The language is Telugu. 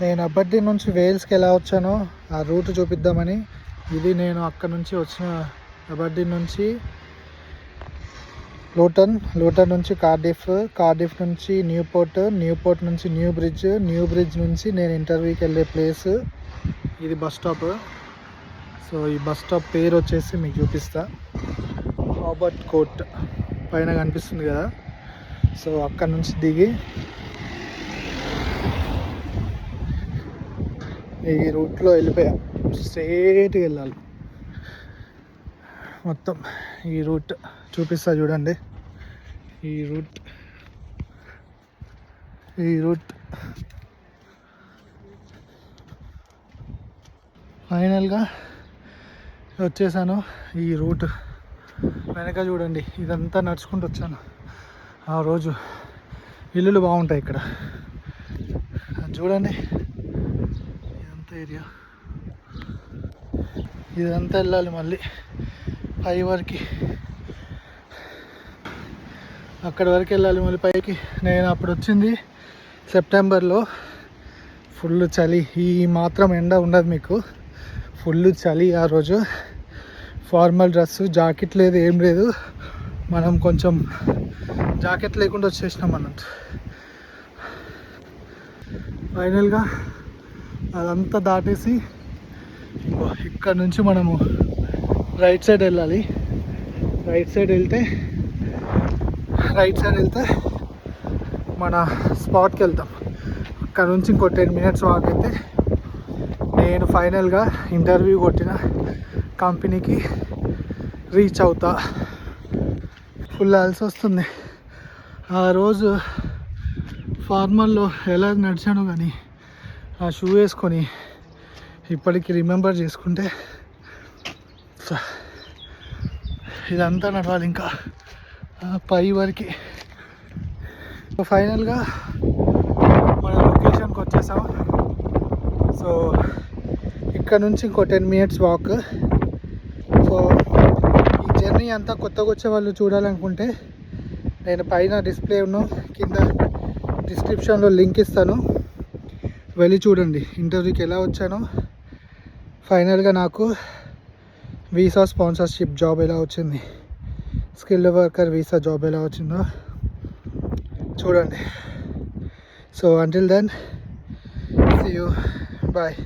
నేను అబర్డీన్ నుంచి వేల్స్కి ఎలా వచ్చానో ఆ రూట్ చూపిద్దామని. ఇది నేను అక్కడ నుంచి వచ్చిన అబర్డీన్ నుంచి లూటన్ నుంచి కార్డిఫ్ నుంచి న్యూపోర్ట్ నుంచి న్యూ బ్రిడ్జ్ నుంచి నేను ఇంటర్వ్యూకి వెళ్ళే ప్లేస్. ఇది బస్ స్టాప్. సో ఈ బస్ స్టాప్ పేరు వచ్చేసి మీకు చూపిస్తా, రాబర్ట్ కోర్ట్ పైన కనిపిస్తుంది కదా. సో అక్కడ నుంచి దిగి ఈ రూట్లో వెళ్ళిపోయా. స్ట్రేట్గా వెళ్ళాలి మొత్తం. ఈ రూట్ చూపిస్తా చూడండి. ఈ రూట్ ఫైనల్గా వచ్చేసాను. ఈ రూట్ వెనక చూడండి, ఇదంతా నడుచుకుంటూ వచ్చాను. ఆ రోజు ఇల్లులు బాగుంటాయి ఇక్కడ చూడండి. ఇదంతా ఏరియా, ఇదంతా వెళ్ళాలి మళ్ళీ పై వరకు, అక్కడి వరకు వెళ్ళాలి మళ్ళీ పైకి. నేను అప్పుడు వచ్చింది సెప్టెంబర్లో. ఫుల్ చలి, ఈ మాత్రం ఎండ ఉండదు మీకు, ఫుల్ చలి. ఆ రోజు ఫార్మల్ డ్రెస్సు, జాకెట్ లేదు, ఏం లేదు. మనం కొంచెం జాకెట్ లేకుండా వచ్చేసినాం అన్నట్టు. ఫైనల్గా అదంతా దాటేసి ఇక్కడ నుంచి మనము రైట్ సైడ్ వెళ్ళాలి. రైట్ సైడ్ వెళ్తే మన స్పాట్కి వెళ్తాం. అక్కడ నుంచి ఇంకో 10 minutes వాక్ అయితే నేను ఫైనల్గా ఇంటర్వ్యూ కొట్టిన కంపెనీకి రీచ్ అవుతా. ఫుల్ అలసి వస్తుంది. ఆ రోజు ఫార్మల్లో ఎలా నడిచాను కానీ ఆ షూ వేసుకొని ఇప్పటికి రిమెంబర్ చేసుకుంటే ఇదంతా నడవాలి ఇంకా పై వరకు. ఫైనల్గా మన లొకేషన్కి వచ్చేసాం. సో ఇక్కడ నుంచి ఇంకో 10 minutes వాక్. సో ఈ జర్నీ అంతా కొత్తగా వచ్చే వాళ్ళు చూడాలనుకుంటే నేను పైన డిస్ప్లే కింద డిస్క్రిప్షన్లో లింక్ ఇస్తాను, వెళ్ళి చూడండి ఇంటర్వ్యూకి ఎలా వచ్చానో. ఫైనల్గా నాకు వీసా స్పాన్సర్షిప్ జాబ్ ఎలా వచ్చింది, స్కిల్డ్ వర్కర్ వీసా జాబ్ ఎలా వచ్చిందో చూడండి. So until then, see you, bye.